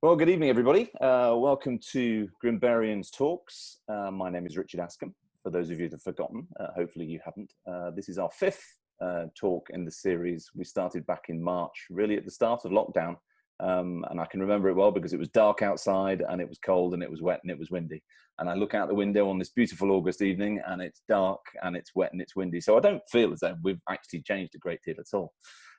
Well, good evening, everybody. Welcome to Grimbarians Talks. My name is Richard Askam. For those of you that have forgotten, hopefully you haven't. This is our fifth talk in the series. We started back in March, really at the start of lockdown. And I can remember it well because it was dark outside and it was cold and it was wet and it was windy. And I look out the window on this beautiful August evening and it's dark and it's wet and it's windy. So I don't feel as though we've actually changed a great deal at all.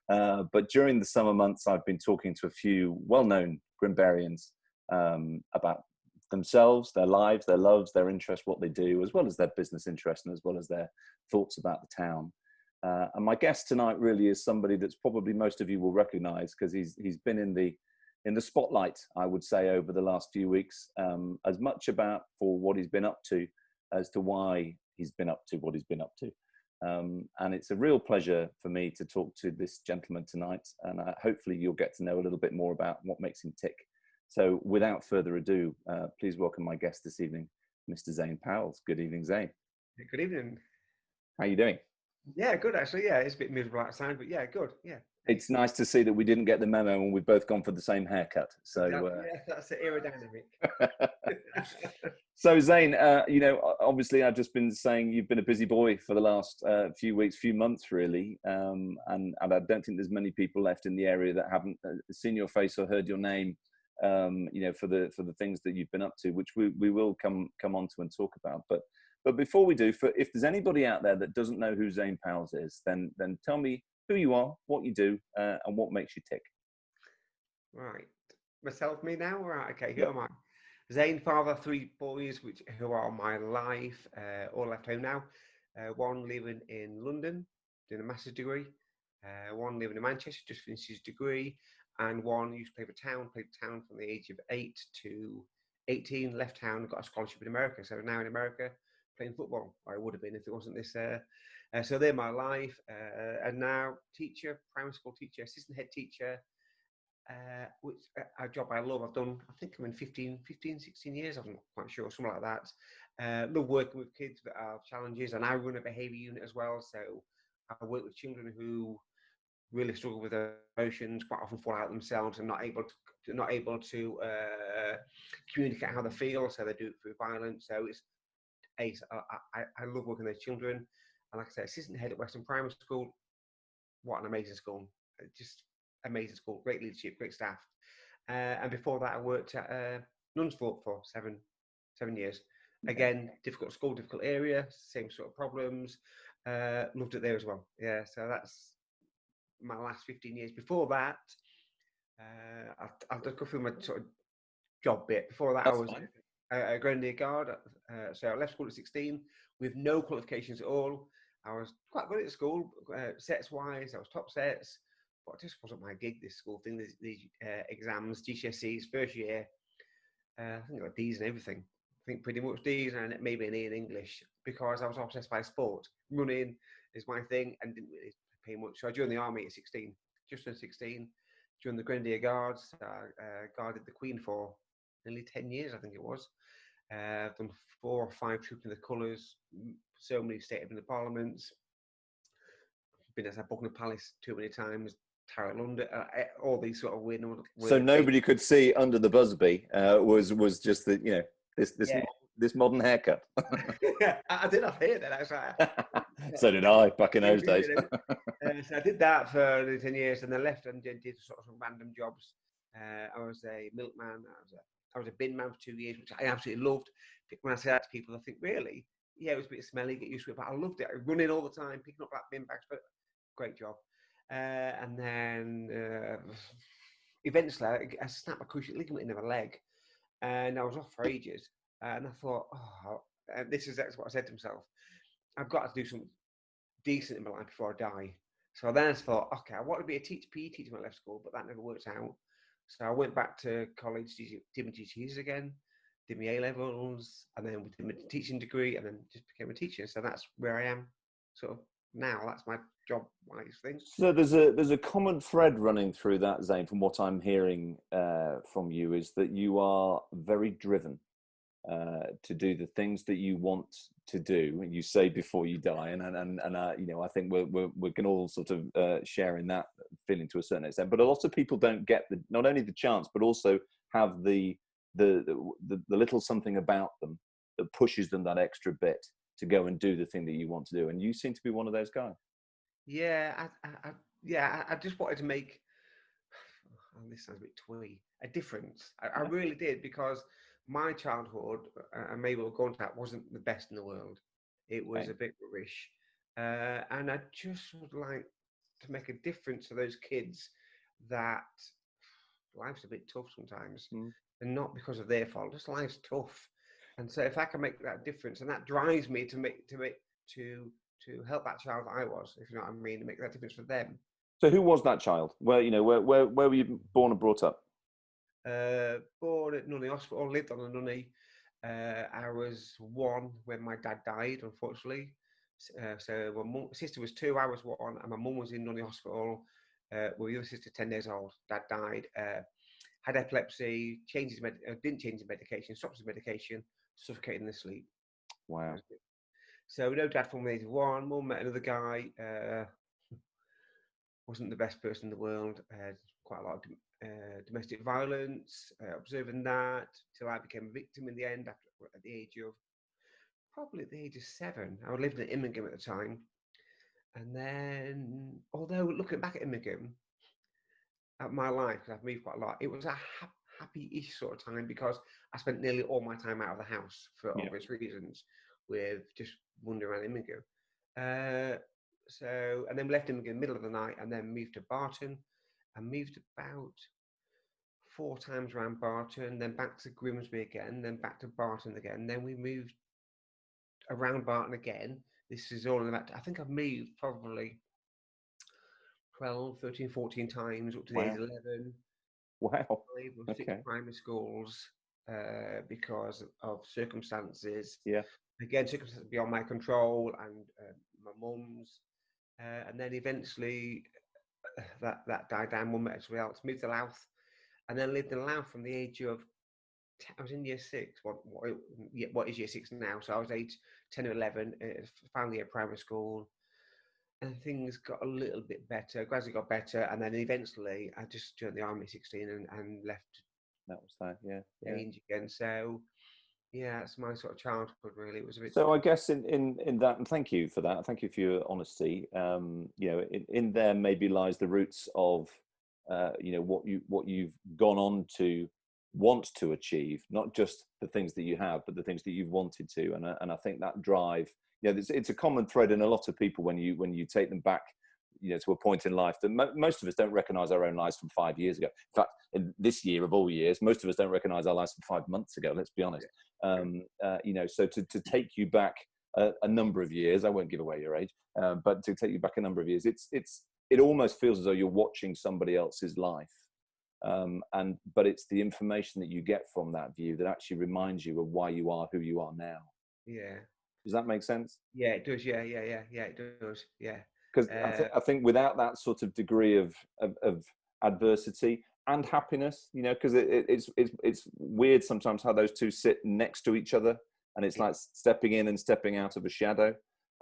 But during the summer months, I've been talking to a few well-known Grimbarians about themselves, their lives, their loves, their interests, what they do, as well as their business interests and as well as their thoughts about the town. And my guest tonight really is somebody that's probably most of you will recognise because he's been in the spotlight, I would say, over the last few weeks, as much about for what he's been up to as to why he's been up to what he's been up to. And it's a real pleasure for me to talk to this gentleman tonight, and hopefully you'll get to know a little bit more about what makes him tick. So without further ado, please welcome my guest this evening, Mr. Zane Powles. Good evening, Zane. Good evening. How are you doing? Yeah, good actually. Yeah, it's a bit miserable outside, but yeah, good. Yeah. It's nice to see that we didn't get the memo and we've both gone for the same haircut. So yeah, that's the aerodynamic. So Zane, you know, obviously I've just been saying you've been a busy boy for the last few weeks, few months really, and I don't think there's many people left in the area that haven't seen your face or heard your name, you know, for the things that you've been up to, which we will come on to and talk about. But before we do, if there's anybody out there that doesn't know who Zane Powles is, then tell me who you are, what you do, and what makes you tick. Right. Myself, me now? Right, okay, who am I? Zane, father of three boys, who are my life, all left home now. One living in London, doing a master's degree. One living in Manchester, just finished his degree. And one used to play for town, played town from the age of 8 to 18, left town, got a scholarship in America. So now in America, playing football. I would have been if it wasn't this. So they're my life. And now teacher, primary school teacher, assistant head teacher, which a job I love. I've done, I think I'm in 15, 16 years. I'm not quite sure, something like that. Love working with kids that have challenges, and I run a behaviour unit as well. So I work with children who really struggle with their emotions, quite often fall out themselves and not able to communicate how they feel. So they do it through violence. So it's ace. I love working with children, and like I say, assistant head at Western Primary School. What an amazing school! Just amazing school, great leadership, great staff. And before that, I worked at Nunsford for seven years. Again, difficult school, difficult area, same sort of problems. Loved it there as well. Yeah, so that's my last 15 years. Before that, I'll just go through my sort of job bit. Before that, That's I was a Grenadier Guard. So I left school at 16 with no qualifications at all. I was quite good at school, sets-wise. I was top sets. But it just wasn't my gig, this school thing, these exams, GCSEs, first year. I think I got D's and everything. I think pretty much D's and maybe an E in English because I was obsessed by sport. Running is my thing and didn't really pay much. So I joined the army at 16, just turned 16. Joined the Grenadier Guards. Guarded the Queen for nearly 10 years, I think it was. I've done 4 or 5 troops in the colours, so many state in the parliaments. Been at Buckingham Palace too many times. Tower London, all these sort of weird. So nobody could see under the Busby was just the, you know, this modern haircut. I did have hair then. So did I back in those days. So I did that for 10 years, and then left and did sort of some random jobs. I was a milkman. I was a bin man for 2 years, which I absolutely loved. When I say that to people, I think, really? Yeah, it was a bit smelly, get used to it, but I loved it. I was running all the time, picking up black bin bags, but great job. And then eventually I snapped my cruciate ligament in my leg, and I was off for ages. And I thought, and this is what I said to myself: I've got to do something decent in my life before I die. So then I thought, okay, I want to be a PE teacher when I left school, but that never worked out. So I went back to college, did my GCSEs again, did my A levels, and then did my teaching degree, and then just became a teacher. So that's where I am, sort of now. That's my job-wise thing. So there's a common thread running through that, Zane, from what I'm hearing from you, is that you are very driven to do the things that you want to do, and you say before you die, and you know, I think we can all sort of share in that feeling to a certain extent. But a lot of people don't get not only the chance, but also have the little something about them that pushes them that extra bit to go and do the thing that you want to do. And you seem to be one of those guys. Yeah, I just wanted to make, oh, this sounds a bit twee, a difference. I really did, because my childhood, and maybe we'll go into that, wasn't the best in the world. It was Okay. a bit rubbish. And I just would like to make a difference to those kids that life's a bit tough sometimes, Mm. and not because of their fault, just life's tough. And so if I can make that difference, and that drives me to help that child that I was, if you know what I mean, to make that difference for them. So who was that child? Where were you born and brought up? Born at Nunny Hospital, lived on a Nunny. I was 1 when my dad died, unfortunately. So my sister was 2, I was 1, and my mum was in Nunny Hospital. With the other sister 10 days old. Dad died. Had epilepsy. Didn't change his medication. Stopped his medication. Suffocated in his sleep. Wow. So no dad from age 1. Mum met another guy. Wasn't the best person in the world. Quite a lot of domestic violence. Observing that till I became a victim in the end. At the age of 7. I lived in Immingham at the time. And then, although looking back at Immingham, at my life, because I've moved quite a lot, it was a happy-ish sort of time, because I spent nearly all my time out of the house for obvious reasons, with just wandering around Immingham. And then we left Immingham in the middle of the night, and then moved to Barton, and moved about 4 times around Barton, then back to Grimsby again, then back to Barton again. Then we moved around Barton again. This is all in about, I think I've moved probably 12, 13, 14 times up to the age of 11. Wow. 5 or 6 Okay. primary schools because of circumstances. Yeah. Again, circumstances beyond my control, and my mum's. And then eventually that died down. Mum met somebody else, moved to Louth, and then lived in Louth from the age of, I was in year 6. What is year 6 now? So I was age 10 or 11, final year primary school. And things got a little bit better, gradually got better, and then eventually I just joined the army at 16 and left. That was that. Yeah. Change again. So yeah, it's my sort of childhood really. It was a bit. So I guess in that, and thank you for that. Thank you for your honesty. In there maybe lies the roots of what you've gone on to want to achieve, not just the things that you have, but the things that you've wanted to. And I think that drive, it's a common thread in a lot of people when you take them back, to a point in life that most of us don't recognize our own lives from 5 years ago. In fact, in this year of all years, most of us don't recognize our lives from 5 months ago. Let's be honest. So to take you back a number of years, I won't give away your age, but to take you back a number of years, it almost feels as though you're watching somebody else's life. But it's the information that you get from that view that actually reminds you of why you are who you are now. Yeah. Does that make sense? Yeah, it does. Yeah, it does. Yeah. Because I think without that sort of degree of adversity and happiness, because it's weird sometimes how those two sit next to each other, and it's like stepping in and stepping out of a shadow.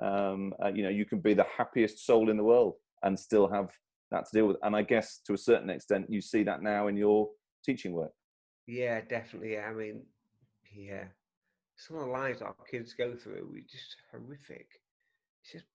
You can be the happiest soul in the world and still have that to deal with. And I guess to a certain extent, you see that now in your teaching work. Yeah, definitely. Yeah. I mean, yeah, some of the lives our kids go through are just horrific. It's just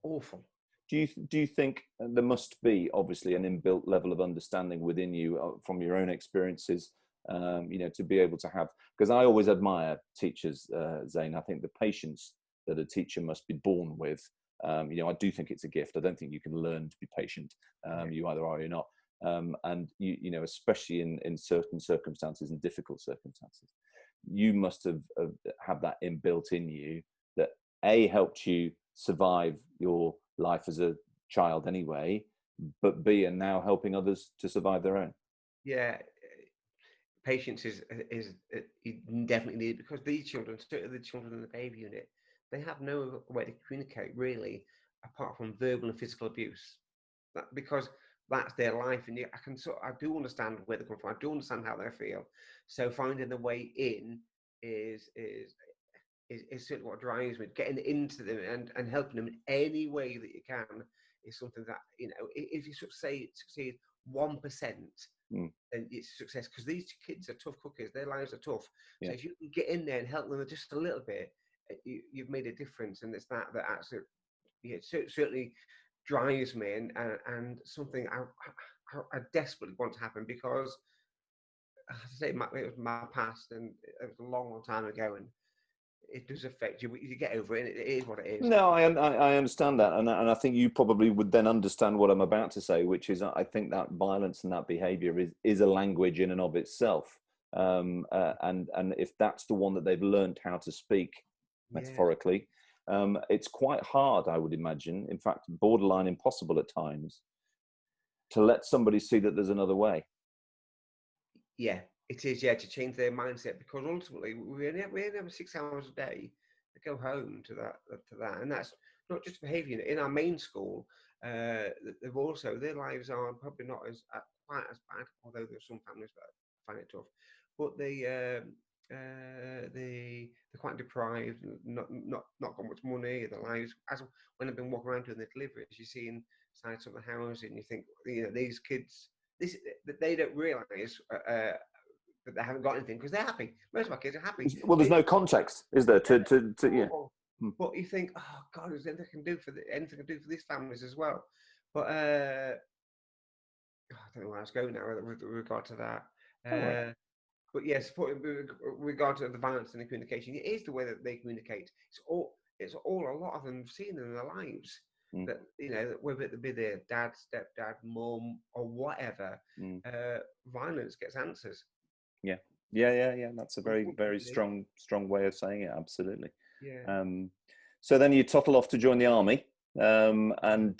awful. Do you think there must be obviously an inbuilt level of understanding within you from your own experiences, to be able to have? Because I always admire teachers, Zane. I think the patience that a teacher must be born with. I do think it's a gift. I don't think you can learn to be patient. You either are or you're not. And especially in certain circumstances and difficult circumstances, you must have that inbuilt in you that helped you survive your life as a child anyway, but B, and now helping others to survive their own. Yeah, patience is definitely needed, because these children, certainly the children in the baby unit, they have no way to communicate really, apart from verbal and physical abuse. Because that's their life, and I do understand where they come from. I do understand how they feel. So finding the way in is certainly what drives me. Getting into them and helping them in any way that you can is something that, if you succeed 1%, then it's success, because these kids are tough cookies. Their lives are tough. Yeah. So if you can get in there and help them just a little bit, you've made a difference. And it's that actually, yeah, certainly drives me, and something I desperately want to happen, because, as I say, it was my past, and it was a long, long time ago, and it does affect you. You get over it, and it is what it is. No, I understand that, and I think you probably would then understand what I'm about to say, which is I think that violence and that behaviour is a language in and of itself, and if that's the one that they've learned how to speak, metaphorically, it's quite hard, I would imagine, in fact, borderline impossible at times, to let somebody see that there's another way. Yeah, it is. Yeah, to change their mindset, because ultimately we only have 6 hours a day to go home to that, and that's not just behaviour. In our main school, they've also, their lives are probably not as quite as bad, although there's some families that find it tough. But they're quite deprived, not got much money. Their lives, as when I've been walking around doing the deliveries, you see inside some of the houses, and you think, these kids, they don't realise that they haven't got anything, because they're happy. Most of our kids are happy. Well, there's no context, is there? Yeah. But you think, oh God, is there anything I can do for these families as well? But I don't know where I was going now with regard to that. Right. But yes, with regard to the violence and the communication, it is the way that they communicate. It's all a lot of them have seen in their lives. That, whether it be their dad, stepdad, mum, or whatever, violence gets answers. Yeah. That's a very, very strong way of saying it. Absolutely. Yeah. So then you tottle off to join the army. And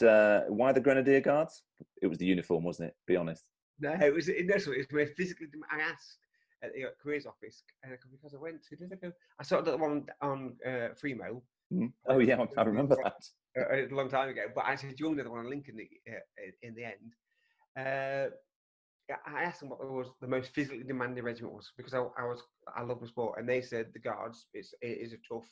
why the Grenadier Guards? It was the uniform, wasn't it? Be honest. No, it was very physically. I asked at the careers office, because I went to. Did I go? I saw the one on Freemo. Oh yeah, I remember that. A long time ago, but I said joined the one on Lincoln in the end. I asked them what was the most physically demanding regiment was, because I love the sport, and they said the Guards. It is a tough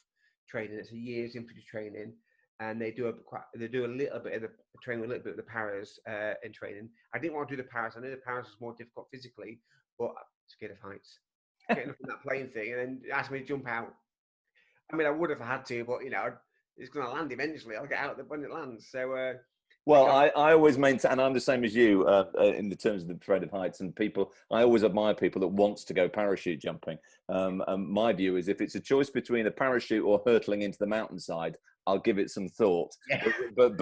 training. It's a year's infantry training, and they do a little bit of the training, a little bit of the paras in training. I didn't want to do the paras. I know the paras was more difficult physically, but I'm scared of heights. Getting up in that plane thing, and then asked me to jump out. I mean, I would have had to, but it's going to land eventually. I'll get out when it lands. So. Well, I always maintain, and I'm the same as you in the terms of the dread of heights, and people, I always admire people that wants to go parachute jumping. And my view is, if it's a choice between a parachute or hurtling into the mountainside, I'll give it some thought. Yeah. But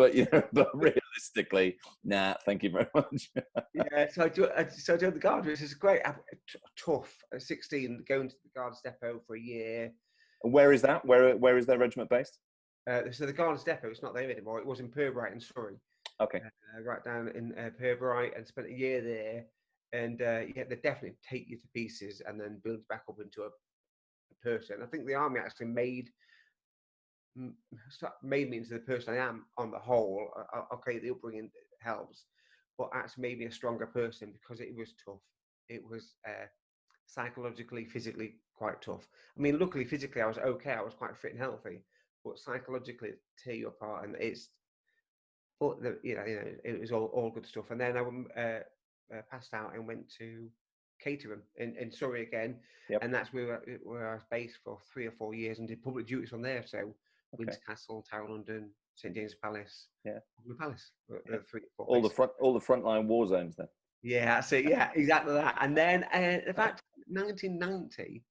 realistically, nah, thank you very much. Yeah, so I joined the Guard, which is great. Tough. At 16, going to the Guards depot for a year. And where is that? Where is their regiment based? So the Guards depot, it's not there anymore. It was in Purbright in Surrey. Okay. Right down in Purbright, and spent a year there. And they definitely take you to pieces and then build back up into a person. I think the army actually made me into the person I am on the whole. Okay, the upbringing helps, but actually made me a stronger person, because it was tough. It was psychologically, physically quite tough. I mean, luckily, physically, I was okay. I was quite fit and healthy. But psychologically, tear you apart, and it was all good stuff. And then I passed out and went to Caterham in Surrey again, and that's where I was based for 3 or 4 years and did public duties from there. So Windsor Castle, Tower London, St James Palace, Palace, the 3 or 4. All the frontline war zones then. Yeah, that's it. Yeah, exactly that. And then, in fact, 1990,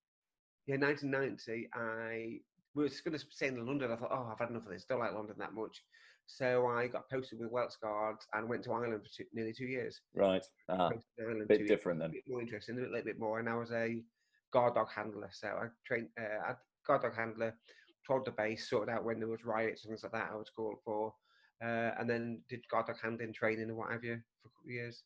I was going to stay in London. I thought, I've had enough of this. Don't like London that much. So I got posted with Welsh Guards and went to Ireland for nearly 2 years. Right. A bit different then. A bit more interesting, a little bit more. And I was a guard dog handler. So I trained guard dog handler, controlled the base, sorted out when there was riots and things like that I was called for. And then did guard dog handling training and what have you for a couple of years.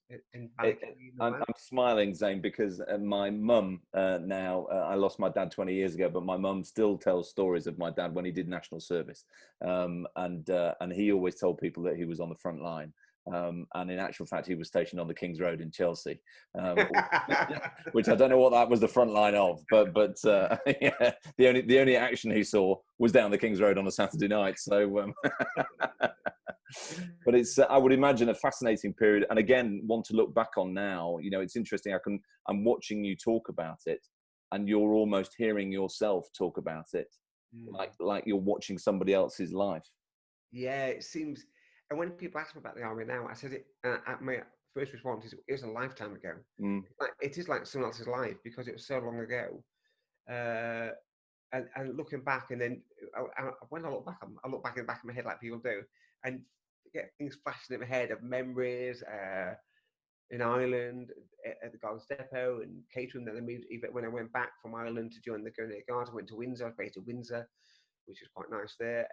I'm smiling, Zane, because my mum now, I lost my dad 20 years ago, but my mum still tells stories of my dad when he did national service. And he always told people that he was on the front line. And in actual fact, he was stationed on the King's Road in Chelsea, which I don't know what that was the front line of, but yeah, the only action he saw was down the King's Road on a Saturday night. So But it's, I would imagine, a fascinating period. And again, one to look back on now. You know, it's interesting. I'm watching you talk about it, and you're almost hearing yourself talk about it, like you're watching somebody else's life. Yeah, it seems. And when people ask me about the army now, I said it. My first response is, "It was a lifetime ago." Like, it is like someone else's life because it was so long ago. And looking back, and then when I look back, I look back in the back of my head like people do, and get things flashing in my head of memories in Ireland at the Guards Depot and catering. Then I moved, even when I went back from Ireland to join the Grenadier Guards, I went to Windsor. I was based in Windsor, which is quite nice there.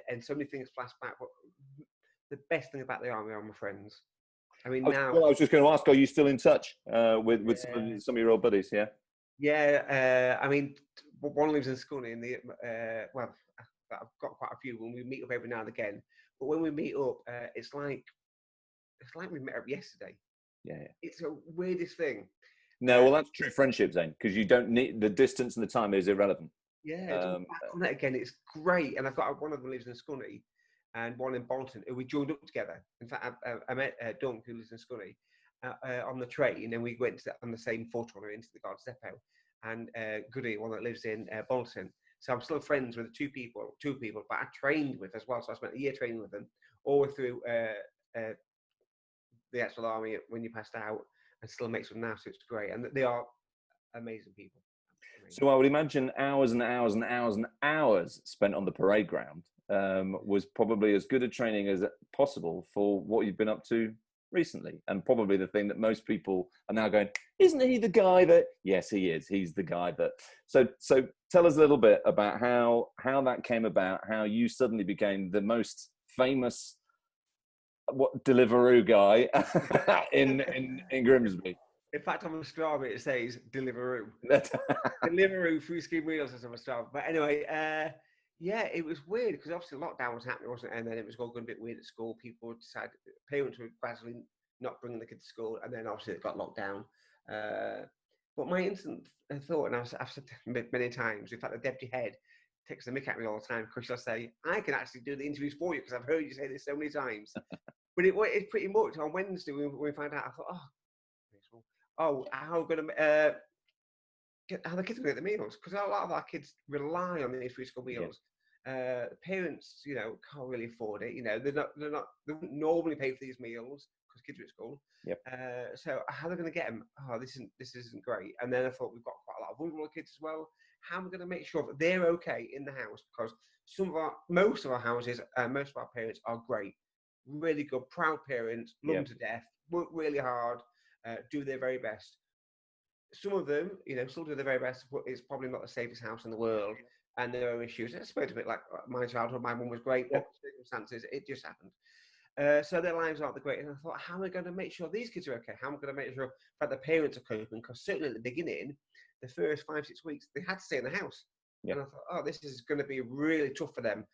And so many things flash back. But the best thing about the army are my friends. I mean, now. Well, I was just going to ask, are you still in touch with Yeah. some of your old buddies? Yeah. Yeah, I mean, one lives in Scunny, and well, I've got quite a few. When we meet up every now and again, but when we meet up, it's like we met up yesterday. Yeah. It's the weirdest thing. No, well, that's true friendship, Zane, because you don't need the distance and the time is irrelevant. Yeah, to look back on that again, it's great. And I've got one of them lives in Scunny, and one in Bolton, who we joined up together. In fact, I met Dunk, who lives in Scunny, on the train, and we went on the same forerunner into the Guards Depot. And Goody, one that lives in Bolton. So I'm still friends with two people, but I trained with as well. So I spent a year training with them, all the way through the actual army when you passed out, and still makes them now. So it's great, and they are amazing people. Amazing. So I would imagine hours and hours and hours and hours spent on the parade ground was probably as good a training as possible for what you've been up to recently, and probably the thing that most people are now going, isn't he the guy that? Yes, he is. He's the guy that. So tell us a little bit about how that came about, how you suddenly became the most famous Deliveroo guy in Grimsby. In fact, on the Strava it says Deliveroo. Deliveroo through Scheme Wheels as on the Strava. But anyway, yeah, it was weird because obviously lockdown was happening, wasn't it? And then it was all going a bit weird at school. People decided, parents were gradually not bringing the kids to school, and then obviously it got locked down. But my instant thought, and I've said many times, in fact, the deputy head takes the mick at me all the time because she'll say, I can actually do the interviews for you because I've heard you say this so many times. But it's pretty much on Wednesday when we found out, I thought, how going to how the kids are going to get the meals, because a lot of our kids rely on these free school meals. Parents, can't really afford it. They wouldn't normally pay for these meals because kids are at school. So how are they going to get them? This isn't great. And then I thought, we've got quite a lot of vulnerable kids as well. How am I going to make sure that they're okay in the house? Because most of our houses, most of our parents are great, really good, proud parents, love them to death, work really hard, do their very best. Some of them, still do their very best, but it's probably not the safest house in the world, and there are issues. It's a bit like my childhood. My mum was great, but circumstances, it just happened. So their lives aren't the greatest. And I thought, how am I going to make sure these kids are okay? How am I going to make sure that the parents are coping? Because certainly at the beginning, the first 5-6 weeks, they had to stay in the house. And I thought, this is going to be really tough for them.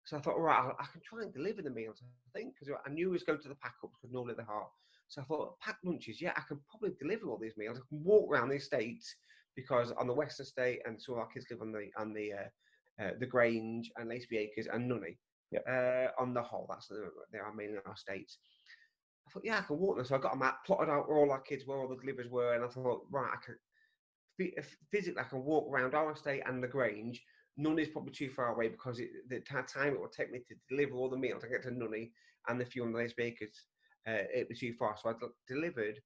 So I thought, right, I can try and deliver the meals, I think, because I knew it was going to the pack-ups, because normally they're hard. So I thought, packed lunches, I can probably deliver all these meals. I can walk around the estates, because on the West Estate, and some of our kids live on the Grange and Laceby Acres and Nunney. On the whole, they are mainly our estates. I thought, I can walk them. So I got a map, plotted out where all our kids were, all the deliveries were, and I thought, right, I can physically I can walk around our estate and the Grange. Nunney's probably too far away because the time it would take me to deliver all the meals, I get to Nunney and the few on the Laceby Acres, it was too far. So I delivered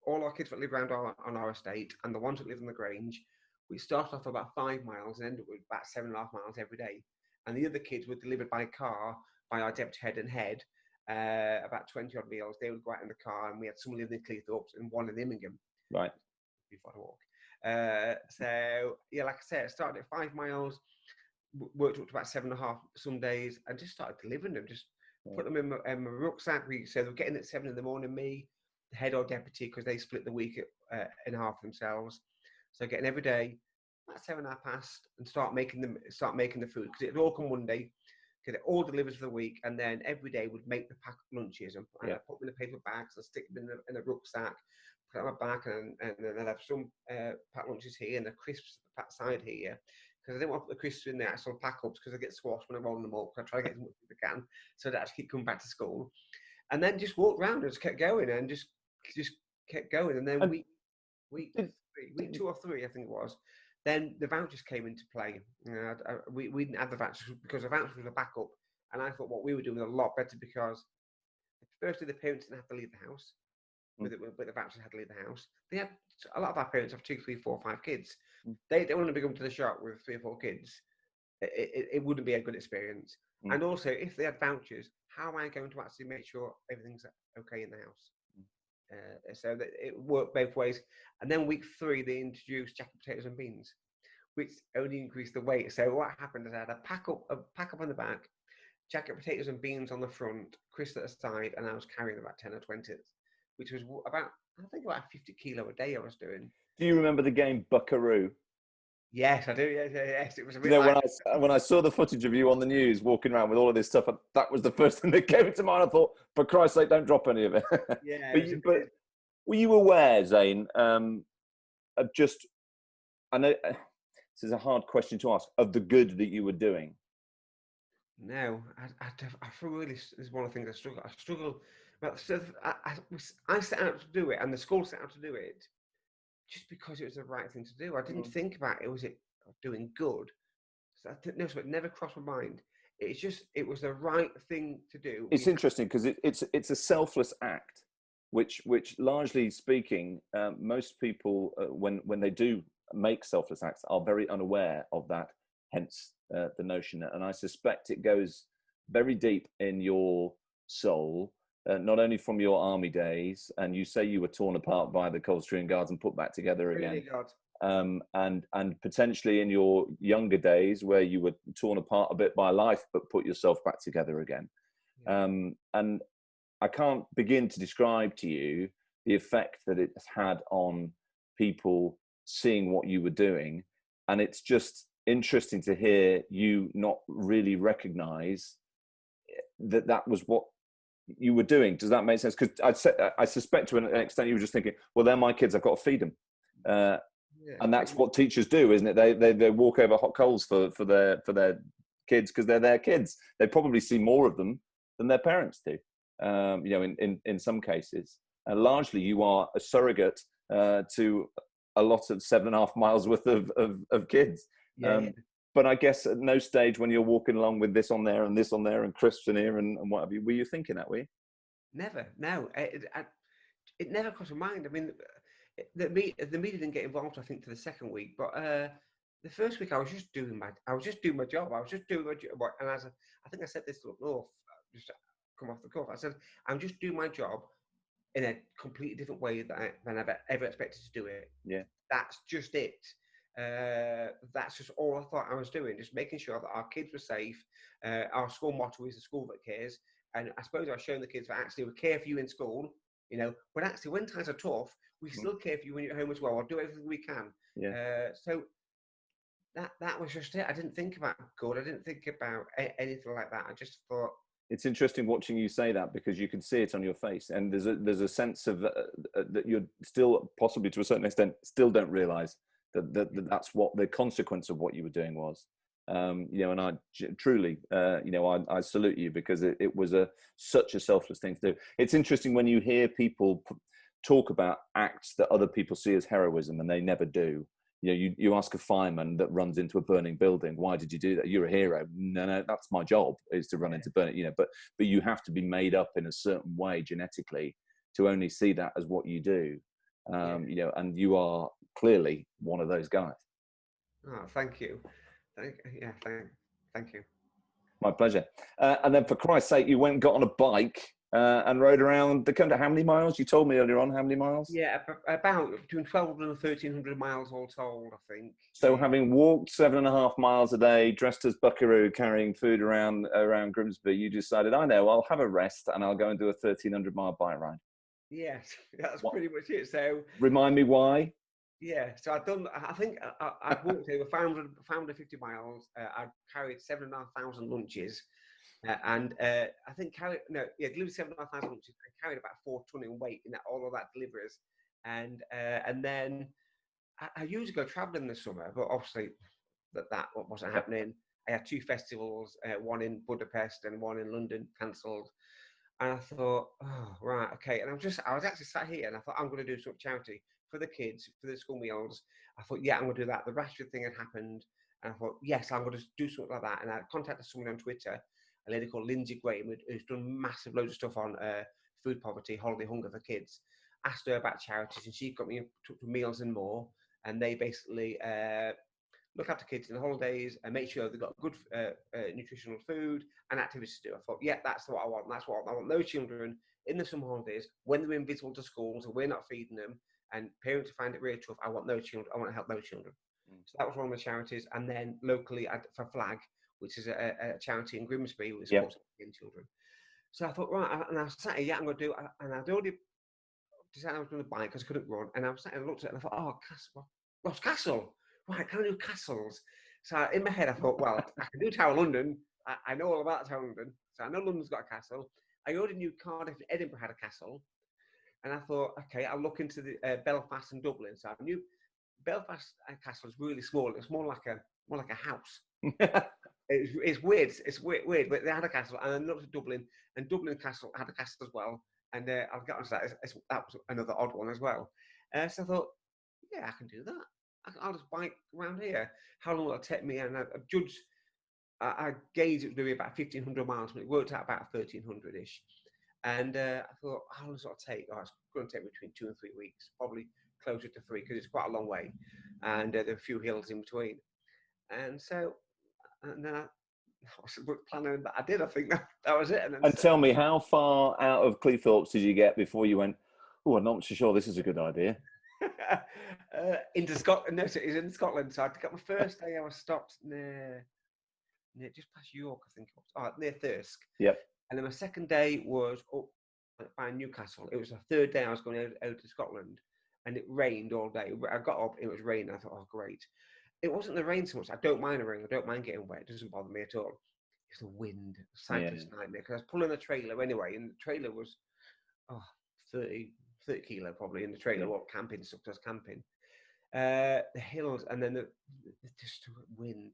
all our kids that live around on our estate and the ones that live in the Grange. We started off about 5 miles and ended up with about 7.5 miles every day. And the other kids were delivered by car by our deputy head and head, about 20 odd meals. They would go out in the car, and we had some living in Cleethorpes and one in Immingham. Right. Before I walk. So like I said, I started at 5 miles, worked up to about 7.5 some days, and just started delivering them. Just put them in my rucksack. So they were getting at 7 in the morning. Me, the head or deputy, because they split the week in half themselves. So getting every day about 7.5 past, and start making the food, because it'd all come one day, get it all delivered for the week, and then every day would make the packed lunches and I put them in the paper bags and stick them in a rucksack. Put it on my back, and then I'd have some packed lunches here and the crisps at the side here, because I didn't want to put the crisps in the actual pack-ups because I get squashed when I'm rolling them up. So I try to get as much as I can so that I actually keep coming back to school. And then just walked around and just kept going and just kept going. And then And week did, 2 or 3, I think it was, then the vouchers came into play. We didn't have the vouchers because the vouchers was a backup. And I thought what we were doing was a lot better because firstly, the parents didn't have to leave the house. But the vouchers had to leave the house. They had a lot of our parents have 2, 3, 4, 5 kids. They want to be going to the shop with 3 or 4 kids. It wouldn't be a good experience. And also, if they had vouchers, how am I going to actually make sure everything's okay in the house? So that it worked both ways. And then week 3, they introduced jacket potatoes and beans, which only increased the weight. So what happened is I had a pack up on the back, jacket potatoes and beans on the front, crisps at the side, and I was carrying about 10 or 20, which was about 50 kilo a day I was doing. do you remember the game Buckaroo? Yes, I do. Yes. It was a bit You know, like when I saw the footage of you on the news walking around with all of this stuff, that was the first thing that came into mind. I thought, for Christ's sake, don't drop any of it. yeah. but were you aware, Zane, of just, I know this is a hard question to ask, of the good that you were doing? No, I feel really, this is one of the things I struggle. But so I set out to do it, and the school set out to do it just because it was the right thing to do. I didn't think about it. Was it doing good? So it never crossed my mind. It's just, it was the right thing to do. It's interesting because it's a selfless act, which largely speaking, most people when they do make selfless acts are very unaware of that. Hence the notion, and I suspect it goes very deep in your soul. Not only from your army days, and you say you were torn apart by the Coldstream Guards and put back together again, and potentially in your younger days where you were torn apart a bit by life, but put yourself back together again. And I can't begin to describe to you the effect that it's had on people seeing what you were doing. And it's just interesting to hear you not really recognize that that was what you were doing. Does that make sense? Because I suspect to an extent you were just thinking, well, they're my kids, I've got to feed them. And that's what teachers do, isn't it? They walk over hot coals for their kids because they're their kids. They probably see more of them than their parents do. In some cases, largely you are a surrogate to a lot of 7.5 miles worth of kids. But I guess at no stage when you're walking along with this on there and this on there and crisps in here and what have you, were you thinking that way? Never. No, it never crossed my mind. I mean, the media didn't get involved, I think, to the second week, but the first week I was just doing my job. I was just doing my job, and I think I said this up north, just come off the cuff. I said I'm just doing my job in a completely different way than I've ever expected to do it. Yeah, that's just it. That's just all I thought I was doing, just making sure that our kids were safe. Our school motto is a school that cares, and I suppose I was showing the kids that actually we care for you in school, but actually when times are tough, we still care for you when you're at home as well. I'll do everything we can. So that was just it. I didn't think about good. I didn't think about anything like that. I just thought. It's interesting watching you say that because you can see it on your face, and there's a sense of that you're still possibly to a certain extent still don't realise that's what the consequence of what you were doing was. And I truly, I salute you because it was such a selfless thing to do. It's interesting when you hear people talk about acts that other people see as heroism and they never do. You ask a fireman that runs into a burning building, why did you do that? You're a hero. No, that's my job, is to run into burning, but you have to be made up in a certain way genetically to only see that as what you do. And you are clearly one of those guys. Oh, thank you. Thank you. My pleasure. And then for Christ's sake, you went and got on a bike and rode around the country. How many miles? You told me earlier on, how many miles? Yeah, about between 1,200 and 1,300 miles all told, I think. So having walked 7.5 miles a day, dressed as Buckaroo, carrying food around Grimsby, you decided, I know, I'll have a rest and I'll go and do a 1,300-mile bike ride. Yes, that's pretty much it. So remind me why? Yeah, so I think I'd walked over 550 miles. I'd carried 7,500 lunches. And I think delivered 7,500 lunches and carried about 4 ton in weight in all of that deliveries. And then I usually go traveling this summer, but obviously that wasn't happening. I had 2 festivals, one in Budapest and one in London, cancelled. And I thought, oh, right, okay. And I was actually sat here and I thought, I'm going to do some charity for the kids, for the school meals. I thought, yeah, I'm going to do that. The Rashford thing had happened. And I thought, yes, I'm going to do something like that. And I contacted someone on Twitter, a lady called Lindsay Graham, who's done massive loads of stuff on food poverty, holiday hunger for kids. Asked her about charities and she got me in touch with Meals and More. And they basically look after kids in the holidays and make sure they've got good nutritional food and activities to do. I thought, yeah, that's what I want. That's what I want. Those children in the summer holidays, when they're invisible to schools and we're not feeding them, and parents find it really tough, I want those children. I want to help those children. So that was one of the charities. And then locally for Flag, which is a charity in Grimsby, which supports young children. So I thought, right, and I sat here, yeah, I'm going to do it. And I'd already decided I was going to buy it because I couldn't run. And I was sat and looked at it and I thought, oh, Ross Castle. Right, can I do castles? So in my head, I thought, well, I can do Tower London. I know all about Tower London. So I know London's got a castle. I already knew Cardiff and Edinburgh had a castle. And I thought, okay, I'll look into the Belfast and Dublin. So I knew Belfast castle is really small. It's more like a house. It's weird. It's weird. But they had a castle. And I looked at Dublin. And Dublin Castle had a castle as well. And I'll get onto that. That was another odd one as well. So I thought, yeah, I can do that. I'll just bike around here. How long will it take me? And I judged, I gauged it was going to be about 1,500 miles, but it worked out about 1,300-ish. And I thought, how long does it take? Oh, it's going to take between 2 and 3 weeks, probably closer to 3 because it's quite a long way. And there are a few hills in between. And so, and then I was planning that I did. I think that was it. And tell me, how far out of Cleethorpes did you get before you went, oh, I'm not so sure this is a good idea? Into Scotland. No, so it was in Scotland. So I got my first day. I was stopped near just past York, I think it was. Oh, near Thirsk. Yep. And then my second day was up by Newcastle. It was the third day I was going out to Scotland, and it rained all day. I got up, it was raining. I thought, oh, great. It wasn't the rain so much. I don't mind the rain. I don't mind getting wet. It doesn't bother me at all. It's the wind, cyclist nightmare. Because I was pulling a trailer anyway, and the trailer was 30 kilo probably in the trailer. What camping stuff? Just camping. The hills, and then the just wind.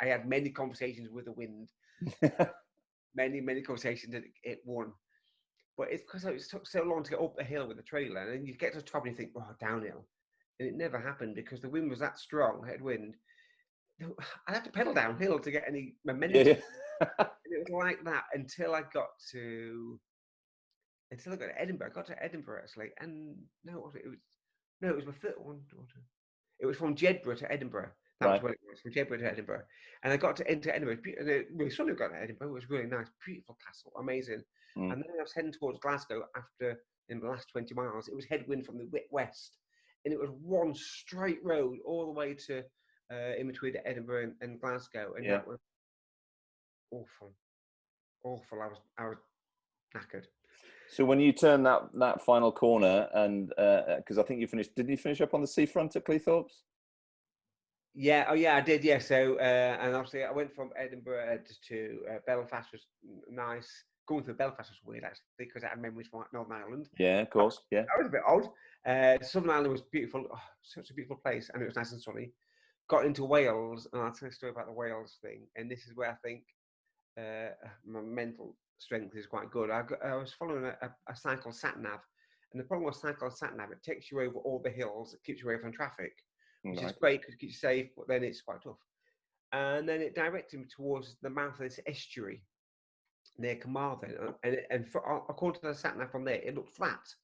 I had many conversations with the wind. many conversations, and it won. But it's because it took so long to get up the hill with the trailer, and then you get to the top and you think, oh, downhill. And it never happened because the wind was that strong, headwind. I had to pedal downhill to get any momentum. And it was like that until I got to Edinburgh. I got to Edinburgh actually, and it was my third one. It was from Jedburgh to Edinburgh. That was when it was, from Jedburgh to Edinburgh. And I got to enter Edinburgh. And it really suddenly got to Edinburgh. It was really nice, beautiful castle, amazing. And then I was heading towards Glasgow after, in the last 20 miles, it was headwind from the west. And it was one straight road all the way to in between Edinburgh and Glasgow. And that was awful. Awful. I was knackered. So when you turned that final corner, and because I think didn't you finish up on the seafront at Cleethorpes? Yeah, I did. Yeah, so and obviously I went from Edinburgh to Belfast. Was nice. Going through Belfast was weird actually because I had memories from Northern Ireland. Yeah, of course. That was a bit odd. Southern Ireland was beautiful. Oh, such a beautiful place, and it was nice and sunny. Got into Wales, and I'll tell you a story about the Wales thing. And this is where I think my mental strength is quite good. I was following a cycle sat nav, and the problem with cycle sat nav, it takes you over all the hills, it keeps you away from traffic, which is great because it keeps you safe, but then it's quite tough. And then it directed me towards the mouth of this estuary near Carmarthen, and according to the sat nav from there, it looked flat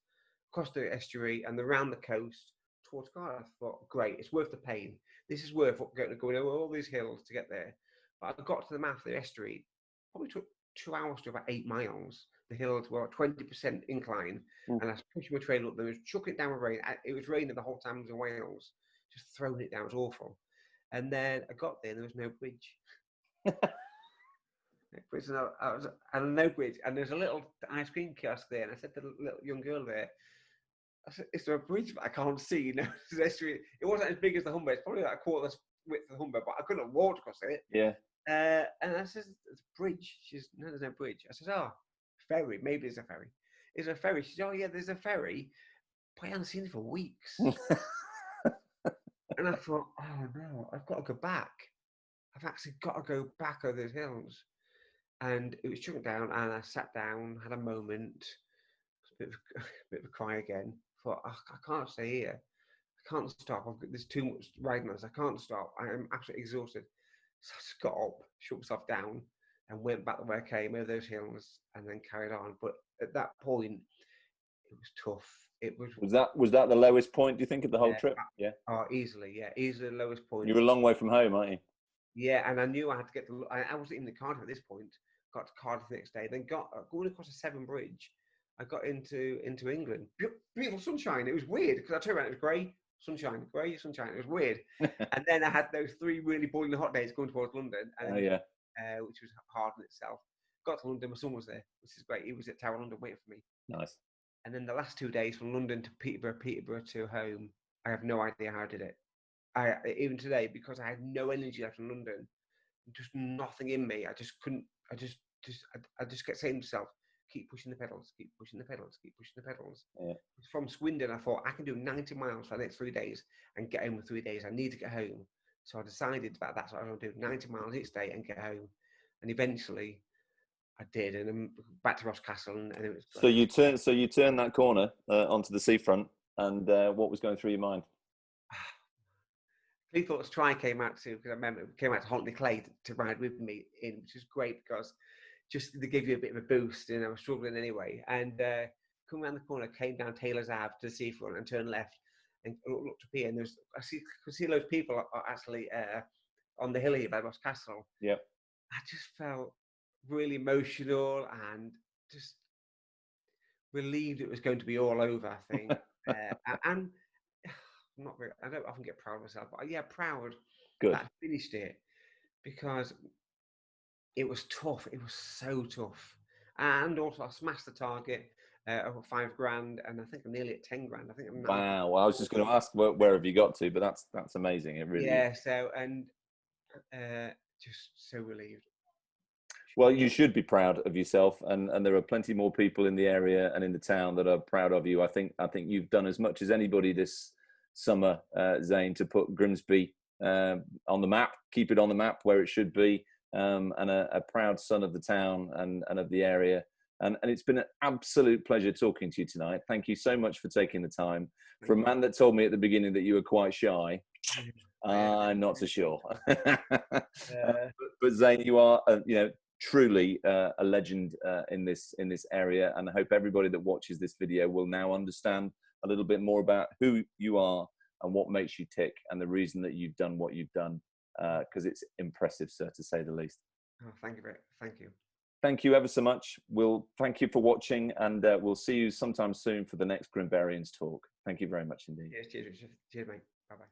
across the estuary and around the coast towards Cardiff. I thought, great, it's worth the pain. This is worth going over all these hills to get there. But I got to the mouth of the estuary. Probably took 2 hours to about 8 miles. The hills were 20% incline, and I was pushing my trailer up there. It was chucking it down with rain. It was raining the whole time I was in Wales, just throwing it down. It was awful. And then I got there, and there was no bridge. And no bridge, and there's a little ice cream kiosk there. And I said to the little young girl there, I said, "Is there a bridge that I can't see?" You know, it wasn't as big as the Humber. It's probably like a quarter width of the Humber, but I couldn't have walked across it. Yeah. And I said, "There's a bridge." She says, "No, there's no bridge." I said, "Oh, ferry. Maybe there's a ferry." Is there a ferry? She said, "Oh yeah, there's a ferry, but I haven't seen it for weeks." And I thought, "Oh no, I've got to go back." I've actually got to go back over those hills. And it was chucking down, and I sat down, had a moment, a bit of, a bit of a cry again. Thought, I can't stay here. I can't stop. There's too much riding on this. I can't stop. I am absolutely exhausted. So I just got up, shut myself down, and went back the way I came over those hills, and then carried on. But at that point, it was tough. It was. Was that the lowest point, do you think, of the whole Yeah. trip? Yeah. Oh, easily. Yeah, easily the lowest point. You were a long way from home, aren't you? Yeah, and I knew I had to get to. I wasn't even in Cardiff at this point. Got to Cardiff the next day. Then got going across the Severn Bridge. I got into England. Beautiful sunshine. It was weird because I turned around. It was grey, sunshine, grey, sunshine. It was weird. And then I had those 3 really boiling hot days going towards London, and yeah. which was hard in itself. Got to London. My son was there, which is great. He was at Tower London waiting for me. Nice. And then the last 2 days from London to Peterborough to home, I have no idea how I did it. Even today, because I had no energy left in London, just nothing in me. I just couldn't. I just kept saying to myself, keep pushing the pedals, keep pushing the pedals, keep pushing the pedals. Yeah. From Swindon, I thought I can do 90 miles for the next 3 days and get home in 3 days. I need to get home. So I decided that that's what I was going to do, 90 miles each day and get home. And eventually I did. And then back to Rosscastle. And it was great. So you turned that corner onto the seafront, and what was going through your mind? 3 Thoughts Try came out too, because I remember it came out to Huntley Clay to ride with me in, which was great because just to give you a bit of a boost, and I was struggling anyway. And coming around the corner, came down Taylor's Ave to the seafront and turned left and looked up here, and could see loads of people are actually on the hill here by Rosscastle. Yeah. I just felt really emotional and just relieved it was going to be all over, I think. And not really, I don't often get proud of myself, but yeah, proud Good. that I finished it because it was tough. It was so tough. And also I smashed the target of $5,000, and I think I'm nearly at 10 grand. I think I'm Wow. Well, I was just going to ask where have you got to, but that's amazing. It really is. So, and just so relieved. Well, you should be proud of yourself, and there are plenty more people in the area and in the town that are proud of you. I think you've done as much as anybody this summer, Zane, to put Grimsby on the map, keep it on the map where it should be, and a proud son of the town and of the area. And it's been an absolute pleasure talking to you tonight. Thank you so much for taking the time. For a man that told me at the beginning that you were quite shy, I'm not so sure. But Zane, you are, truly a legend in this area, and I hope everybody that watches this video will now understand a little bit more about who you are and what makes you tick, and the reason that you've done what you've done, because it's impressive, sir, to say the least. Oh, thank you, thank you. Thank you ever so much. We'll thank you for watching, and we'll see you sometime soon for the next Grimbarians talk. Thank you very much indeed. Yes, cheers, mate. Bye bye.